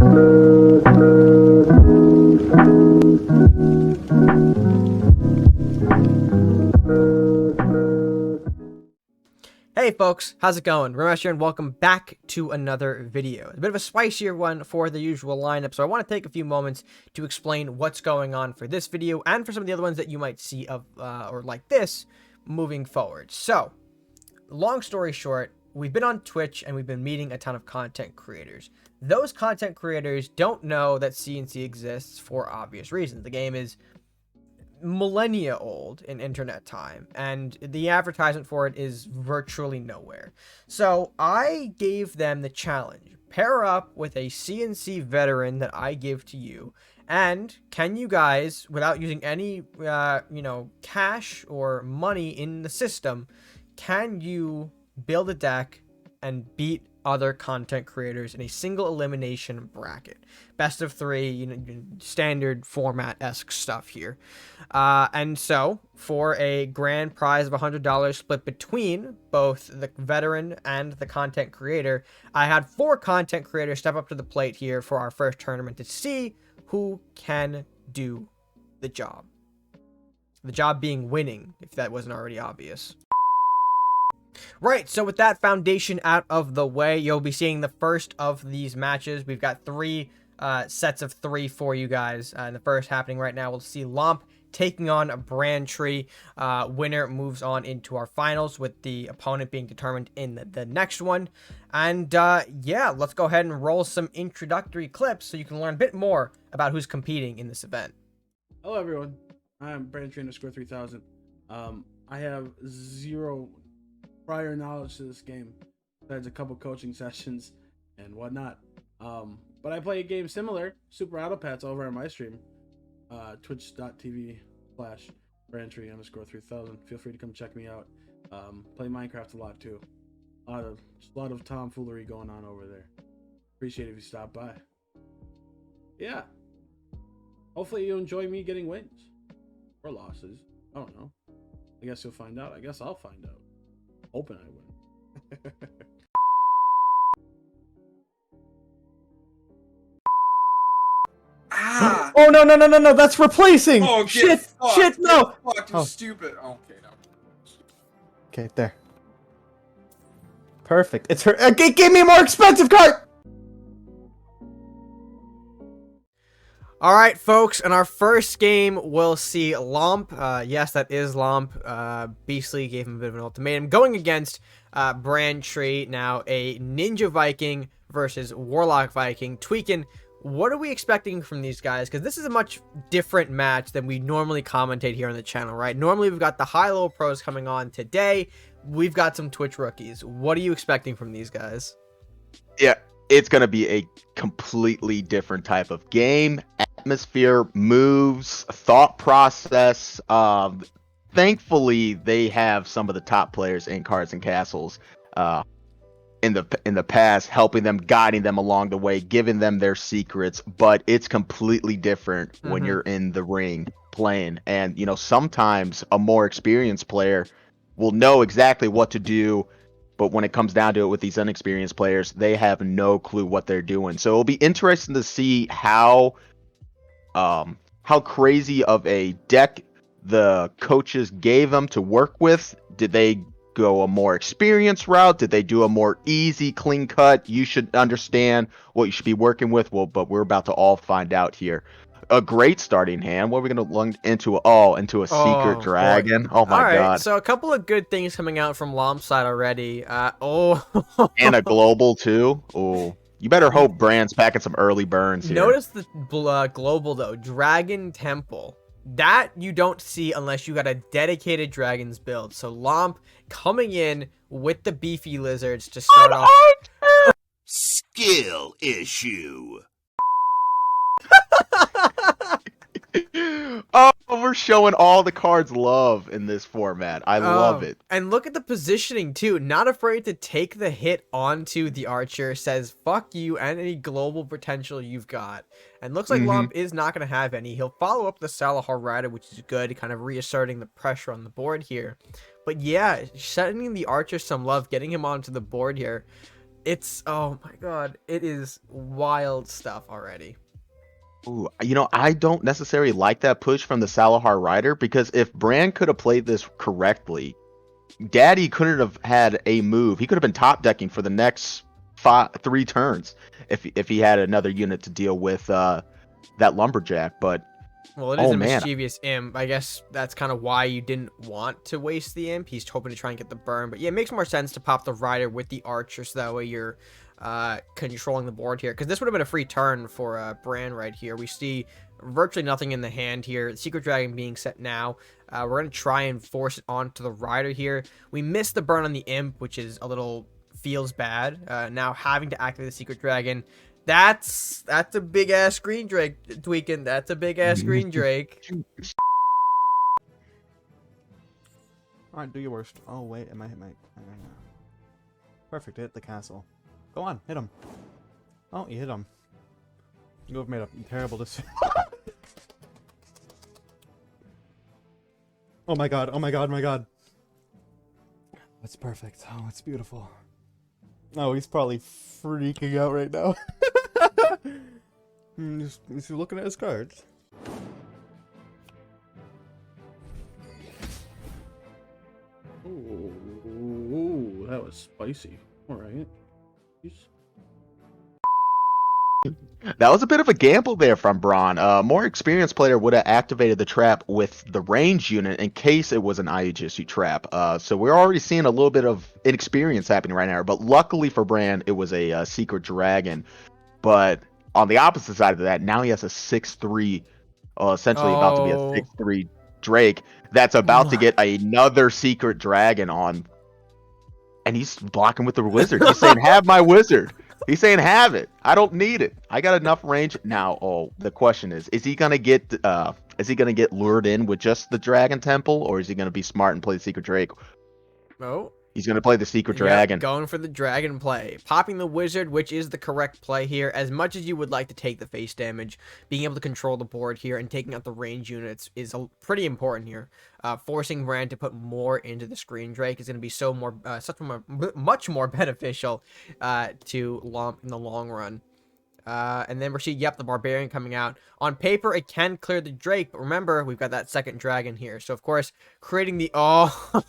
Hey folks, how's it going? RedMaster here, and welcome back to another video. A bit of a spicier one for the usual lineup, so I want to take a few moments to explain what's going on for this video and for some of the other ones that you might see of or like this moving forward. So, long story short, we've been on Twitch and we've been meeting a ton of content creators. Those content creators don't know that CNC exists for obvious reasons. The game is millennia old in internet time, and the advertisement for it is virtually nowhere. So I gave them the challenge: pair up with a CNC veteran that I give to you, and can you guys, without using any cash or money in the system, can you build a deck and beat other content creators in a single elimination bracket? Best of three, standard format-esque stuff here. And so, for a grand prize of $100 split between both the veteran and the content creator, I had 4 content creators step up to the plate here for our first tournament to see who can do the job. The job being winning, if that wasn't already obvious. Right, so with that foundation out of the way, you'll be seeing the first of these matches. We've got 3 sets of 3 for you guys. And the first happening right now, we'll see Lomp taking on a Braintree. Winner moves on into our finals, with the opponent being determined in the next one. And yeah, let's go ahead and roll some introductory clips so you can learn a bit more about who's competing in this event. Hello everyone, I'm Braintree_3000. I have 0 prior knowledge to this game, besides a couple coaching sessions and whatnot. But I play a game similar, Super Autopats, over on my stream, twitch.tv/Braintree_3000. Feel free to come check me out. Play Minecraft a lot too. A lot of tomfoolery going on over there. Appreciate it if you stop by. Yeah. Hopefully you enjoy me getting wins or losses. I don't know. I guess you'll find out. I guess I'll find out. Hoping I win. Ah! Oh no! That's replacing. Oh, shit! No! Fuck, you're stupid. Oh, okay, no. Okay, there. Perfect. It's her. Give me a more expensive card. Alright, folks, in our first game, we'll see Lomp. Yes, that is Lomp. Beastly gave him a bit of an ultimatum. Going against Braintree, now a Ninja Viking versus Warlock Viking. Tweakin', what are we expecting from these guys? Because this is a much different match than we normally commentate here on the channel, right? Normally, we've got the high-low pros coming on. Today, we've got some Twitch rookies. What are you expecting from these guys? Yeah, it's going to be a completely different type of game. Atmosphere, moves, thought process. Thankfully, they have some of the top players in Cards and Castles in the past, helping them, guiding them along the way, giving them their secrets. But it's completely different when you're in the ring playing. And sometimes a more experienced player will know exactly what to do, but when it comes down to it with these inexperienced players, they have no clue what they're doing. So it'll be interesting to see how crazy of a deck the coaches gave them to work with. Did they go a more experienced route? Did they do a more easy, clean cut? You should understand what you should be working with. Well, but we're about to all find out here. A great starting hand. What are we going to learn into? Into a secret dragon. Boy. Oh my god. So a couple of good things coming out from Lomp's side already. And a global too. Oh, you better hope Brand's packing some early burns here. Notice the global though. Dragon Temple. That you don't see unless you got a dedicated dragons build. So Lomp coming in with the beefy lizards to start off. Skill issue. Oh, we're showing all the cards love in this format. I love it. And look at the positioning too. Not afraid to take the hit onto the archer. Says fuck you and any global potential you've got. And looks like Lomp is not going to have any. He'll follow up the Salahar Rider, which is good, kind of reasserting the pressure on the board here. But yeah, sending the archer some love, getting him onto the board here. It's, oh my god, it is wild stuff already. Ooh, I don't necessarily like that push from the Salahar Rider because if Bran could have played this correctly, Daddy couldn't have had a move. He could have been top decking for the next 3 turns if he had another unit to deal with that lumberjack. But Well, it is oh a man, mischievous imp. I guess that's kind of why you didn't want to waste the imp. He's hoping to try and get the burn. But yeah, it makes more sense to pop the rider with the archer so that way you're controlling the board here. Because this would have been a free turn for Bran right here. We see virtually nothing in the hand here. The Secret Dragon being set now. We're going to try and force it onto the rider here. We missed the burn on the imp, which is a little feels bad. Now having to activate the Secret Dragon. That's a big ass green drake tweaking. That's a big ass green drake. Alright, do your worst. Oh, wait, it might hit my... Perfect, hit the castle. Go on, hit him. Oh, you hit him. You have made a terrible decision. Oh my god, oh my god, oh my god. That's perfect. Oh, it's beautiful. Oh, he's probably freaking out right now. He's looking at his cards. Ooh, that was spicy. All right. that was a bit of a gamble there from Braun. A more experienced player would have activated the trap with the range unit in case it was an Aegis trap. So we're already seeing a little bit of inexperience happening right now. But luckily for Bran, it was a secret dragon. But on the opposite side of that, now he has a 6/3, essentially about to be a Oh. 6/3 Drake that's about to get another secret dragon on. And he's blocking with the wizard. He's saying, have my wizard. He's saying, have it. I don't need it. I got enough range. Now, the question is he gonna get lured in with just the dragon temple, or is he gonna be smart and play the secret drake? Oh. He's gonna play the secret Yep, dragon. going for the dragon play. Popping the wizard, which is the correct play here. As much as you would like to take the face damage, being able to control the board here and taking out the range units is pretty important here. Forcing Bran to put more into the screen drake is going to be much more beneficial to Lomp in the long run. And then we're seeing, yep, the barbarian coming out. On paper, it can clear the drake, but remember, we've got that second dragon here. So, of course, creating the... Oh!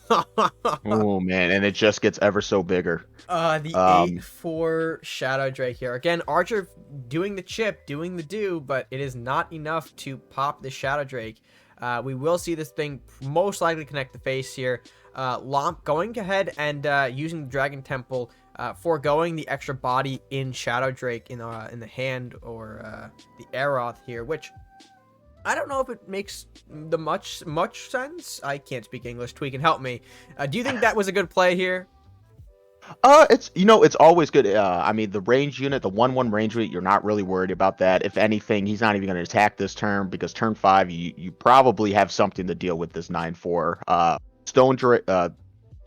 Oh, man, and it just gets ever so bigger. The 8/4 shadow drake here. Again, Archer doing the chip, doing the do, but it is not enough to pop the shadow drake. We will see this thing most likely connect the face here. Lomp going ahead and using the Dragon Temple, foregoing the extra body in Shadow Drake in the hand or the Aeroth here, which I don't know if it makes the much sense. I can't speak English. Tweak and help me. Do you think that was a good play here? It's always good. I mean, the range unit, the 1/1 range unit, you're not really worried about that. If anything, he's not even going to attack this turn because turn 5, you probably have something to deal with this 9/4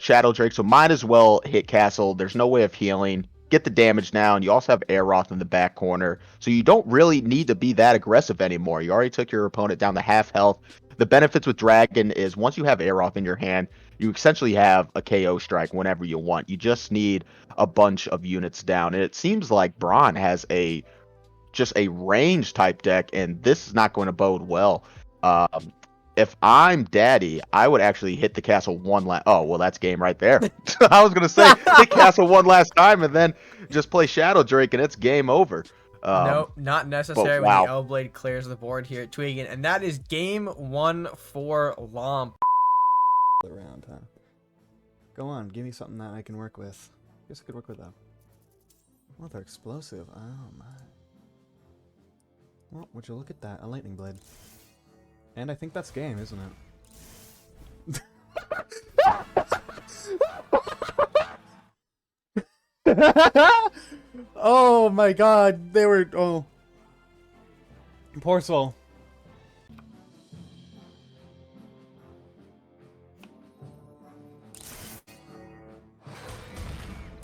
Shadow Drake. So might as well hit castle. There's no way of healing. Get the damage now, and you also have Aeroth in the back corner, so you don't really need to be that aggressive anymore. You already took your opponent down to half health. The benefits with Dragon is once you have Aeroth in your hand, you essentially have a KO strike whenever you want. You just need a bunch of units down. And it seems like Braun has just a range type deck, and this is not going to bode well. If I'm Daddy, I would actually hit the castle one last... Oh, well, that's game right there. I was going to say, hit castle one last time and then just play Shadow Drake, and it's game over. Nope, not necessary wow. when the L-Blade clears the board here at Tweegan. And that is game 1 for Lomp. Around, huh? Go on, give me something that I can work with. Guess I could work with that. Well, they're explosive. Oh my. Well, would you look at that? A lightning blade. And I think that's game, isn't it? Oh my god, they were... Oh. Poor soul.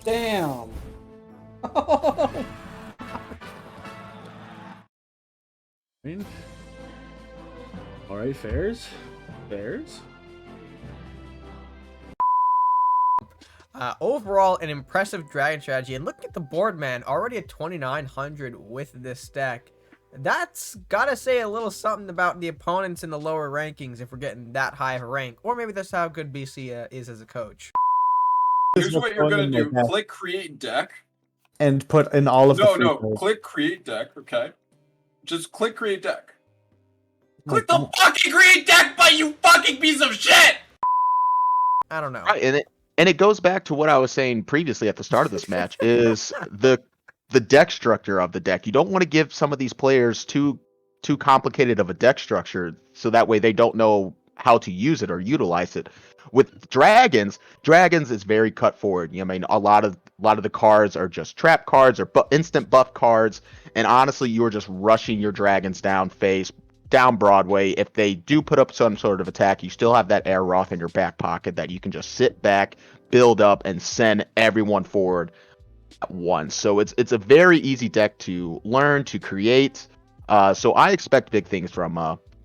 Damn. All right, fairs. Overall, an impressive dragon strategy. And look at the board, man. Already at 2,900 with this deck. That's gotta say a little something about the opponents in the lower rankings if we're getting that high of a rank. Or maybe that's how good BC is as a coach. Here's what you're gonna do. Click create deck. And put in all of the free No. codes. Click create deck, okay? Just click create deck. Like, Click the fucking create deck button, you fucking piece of shit! I don't know. Right, and it goes back to what I was saying previously at the start of this match is the deck structure of the deck. You don't want to give some of these players too complicated of a deck structure, so that way they don't know how to use it or utilize it. With dragons is very cut forward. You know, I mean, a lot of the cards are just trap cards or instant buff cards, and honestly, you're just rushing your dragons down Broadway. If they do put up some sort of attack, you still have that air Roth in your back pocket that you can just sit back, build up, and send everyone forward at once. So it's a very easy deck to learn, to create. So I expect big things from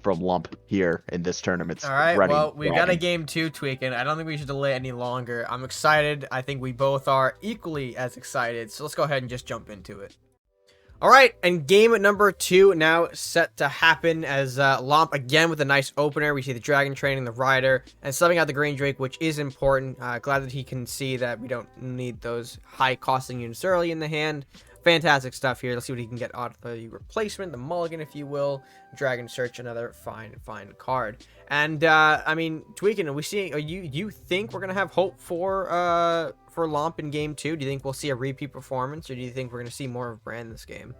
Lomp here in this tournament. All right, well, we've got a game 2 tweaking. I don't think we should delay any longer. I'm excited. I think we both are equally as excited. So let's go ahead and just jump into it. All right, and game number 2 now set to happen as Lomp again with a nice opener. We see the Dragon training the Rider and subbing out the Green Drake, which is important. Glad that he can see that we don't need those high-costing units early in the hand. Fantastic stuff here. Let's see what he can get out of the replacement, the mulligan, if you will. Dragon Search, another fine card. And I mean, tweaking. Are we seeing? You think we're gonna have hope for Lomp in game 2? Do you think we'll see a repeat performance, or do you think we're gonna see more of Brand this game?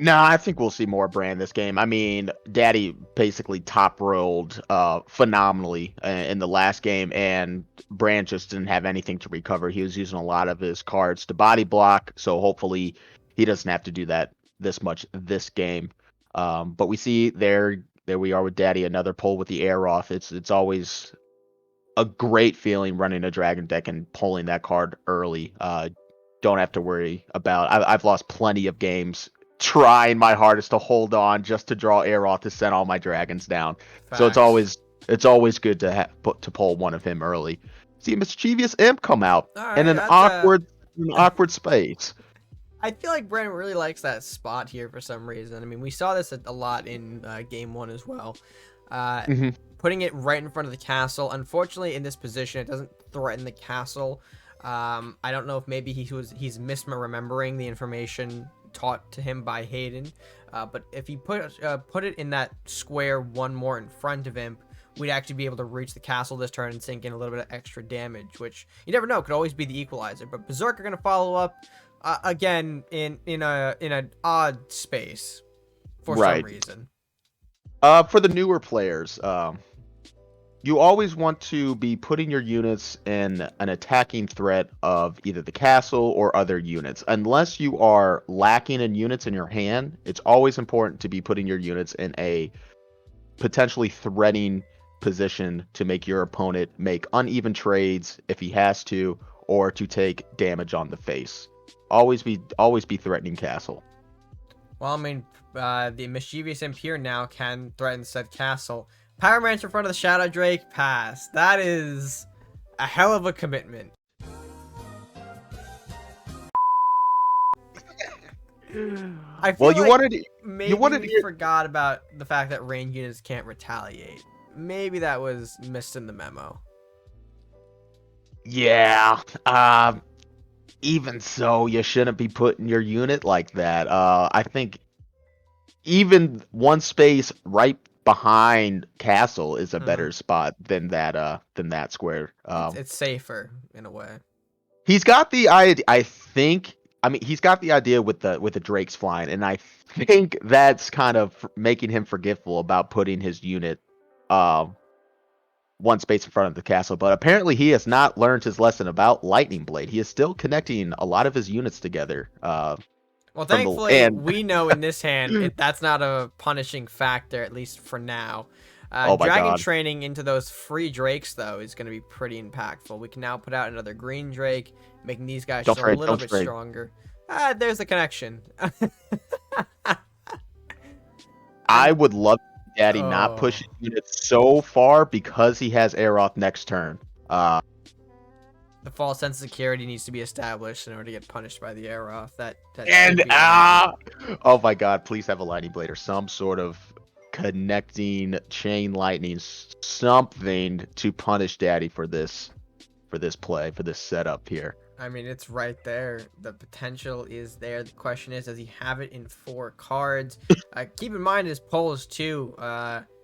No, I think we'll see more Brand this game. I mean, Daddy basically top rolled phenomenally in the last game, and Brand just didn't have anything to recover. He was using a lot of his cards to body block, so hopefully he doesn't have to do that this much this game. But we see there we are with Daddy, another pull with the air off. It's always a great feeling running a dragon deck and pulling that card early. Don't have to worry about. I've lost plenty of games trying my hardest to hold on just to draw air off to send all my dragons down. Facts. So it's always good to pull one of him early. See Mischievous Imp come out in an awkward space. I feel like Brand really likes that spot here for some reason. I mean, we saw this a lot in game 1 as well. Putting it right in front of the castle. Unfortunately, in this position, it doesn't threaten the castle. I don't know if maybe he's misremembering the information taught to him by Hayden. But if he put it in that square one more in front of him, we'd actually be able to reach the castle this turn and sink in a little bit of extra damage, which you never know, could always be the equalizer. But Berserk are going to follow up again in an odd space for some reason. For the newer players, you always want to be putting your units in an attacking threat of either the castle or other units. Unless you are lacking in units in your hand, it's always important to be putting your units in a potentially threatening position to make your opponent make uneven trades if he has to, or to take damage on the face. Always be threatening castle. Well, I mean, the Mischievous Imp here now can threaten said castle. Pyromancer in front of the Shadow Drake, pass. That is a hell of a commitment. I feel we forgot about the fact that range units can't retaliate. Maybe that was missed in the memo. Yeah. Even so, you shouldn't be putting your unit like that. I think even one space right behind castle is a better spot than that square. It's safer in a way. He's got the idea. He's got the idea with the drakes flying, and I think that's kind of making him forgetful about putting his unit one space in front of the castle. But apparently he has not learned his lesson about Lightning Blade. He is still connecting a lot of his units together. Well, thankfully, we know in this hand that's not a punishing factor, at least for now. Dragon training into those free drakes, though, is going to be pretty impactful. We can now put out another green drake, making these guys just a little bit stronger. There's the connection. I would love Daddy not push his units so far because he has Aeroth next turn. the false sense of security needs to be established in order to get punished by the air off. That And should be allowed. oh my god, please have a lightning blade or some sort of connecting chain lightning, something to punish Daddy for this play, for this setup here. I mean, it's right there. The potential is there. The question is, does he have it in 4 cards? Keep in mind his polls too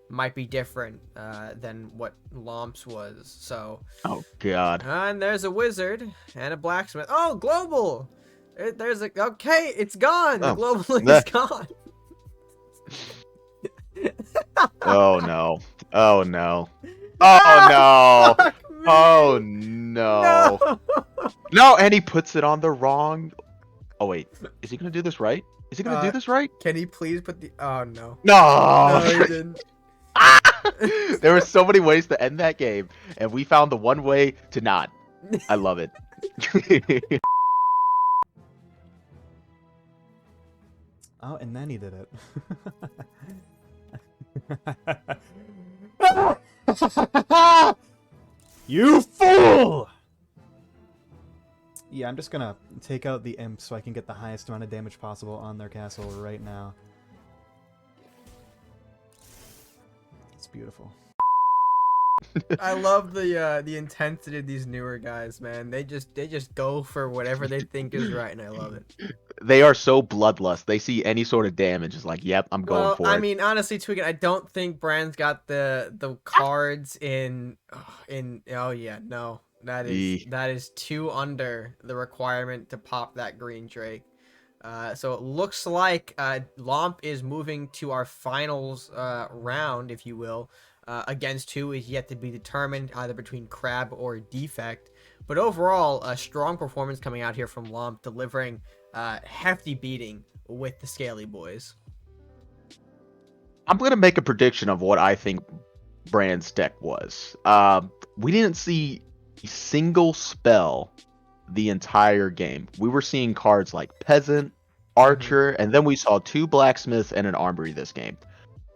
might be different than what Lomp's was. So. Oh god. And there's a wizard and a blacksmith. Oh, global! There's a okay. It's gone. The Oh. global is gone. Oh no. Oh no. Oh no. Fuck me. Oh no. No. No, and he puts it on the wrong. Oh wait, is he gonna do this right? Is he gonna do this right? Can he please put the? Oh no. No. No, he didn't. There were so many ways to end that game, and we found the one way to not. I love it. Oh, and then he did it. You fool! Yeah, I'm just gonna take out the imp so I can get the highest amount of damage possible on their castle right now. It's beautiful. I love the intensity of these newer guys, man. They just go for whatever they think is right, and I love it. They are so bloodlust. They see any sort of damage, it's like, yep, I'm going for it. I mean, honestly, Tweakin, I don't think Brand's got the cards in. Oh yeah, no, that is 2 under the requirement to pop that green Drake. So it looks like Lomp is moving to our finals round, if you will. Against who is yet to be determined, either between Crab or Defect. But overall, a strong performance coming out here from Lomp, delivering hefty beating with the Scaly Boys. I'm going to make a prediction of what I think Brand's deck was. We didn't see a single spell the entire game. We were seeing cards like Peasant, Archer, and then we saw 2 Blacksmiths and an Armory this game.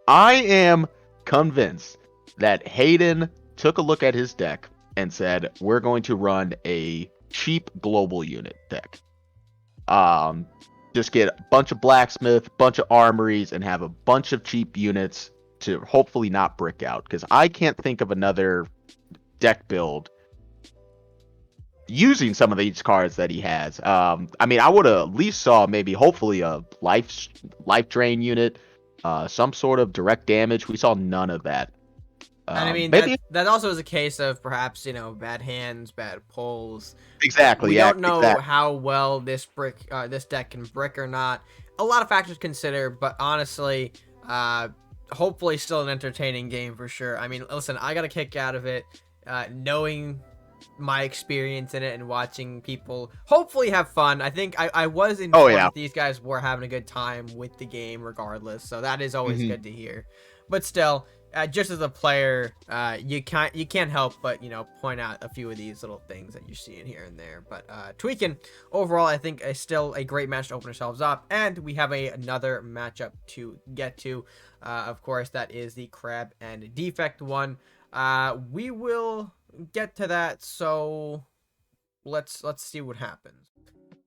I am convinced that Hayden took a look at his deck and said, we're going to run a cheap global unit deck. Just get a bunch of blacksmith, bunch of armories, and have a bunch of cheap units to hopefully not brick out. Because I can't think of another deck build using some of these cards that he has. I mean, I would have at least saw maybe hopefully a life drain unit, some sort of direct damage. We saw none of that. And I mean, maybe that also is a case of perhaps, bad hands, bad pulls. exactly. We yeah, don't know exactly. how well this deck can brick or not. A lot of factors to consider, but honestly, hopefully still an entertaining game for sure. I mean, listen, I got a kick out of it, knowing my experience in it and watching people hopefully have fun. I think I was informed that these guys were having a good time with the game regardless, so that is always good to hear. But still, just as a player, you can't help but point out a few of these little things that you're seeing here and there. But Tweakin, overall, I think is still a great match to open ourselves up, and we have another matchup to get to. Of course, that is the Crab and Defect one. We will get to that, so let's see what happens.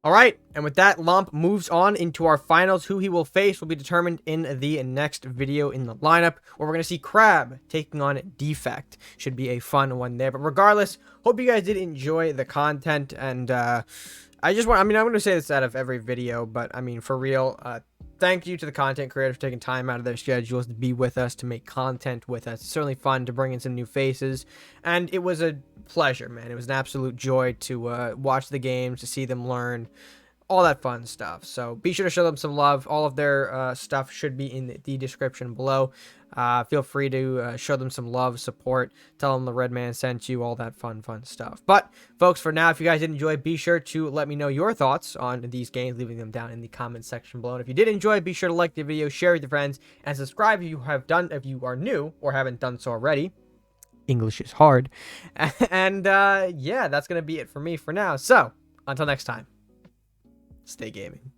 All right, and with that, Lomp moves on into our finals. Who he will face will be determined in the next video in the lineup, where we're going to see Crab taking on Defect. Should be a fun one there. But regardless, hope you guys did enjoy the content. And I'm going to say this out of every video, but I mean, for real, thank you to the content creators for taking time out of their schedules to be with us, to make content with us. It's certainly fun to bring in some new faces, and it was a pleasure, man. It was an absolute joy to watch the games, to see them learn, all that fun stuff. So be sure to show them some love. All of their stuff should be in the description below. Feel free to show them some love, support, tell them the Red Man sent you, all that fun stuff. But folks, for now, if you guys did enjoy, be sure to let me know your thoughts on these games, leaving them down in the comment section below. And if you did enjoy, be sure to like the video, share with your friends, and subscribe if you are new or haven't done so already. English is hard. And yeah, that's gonna be it for me for now. So until next time, stay gaming.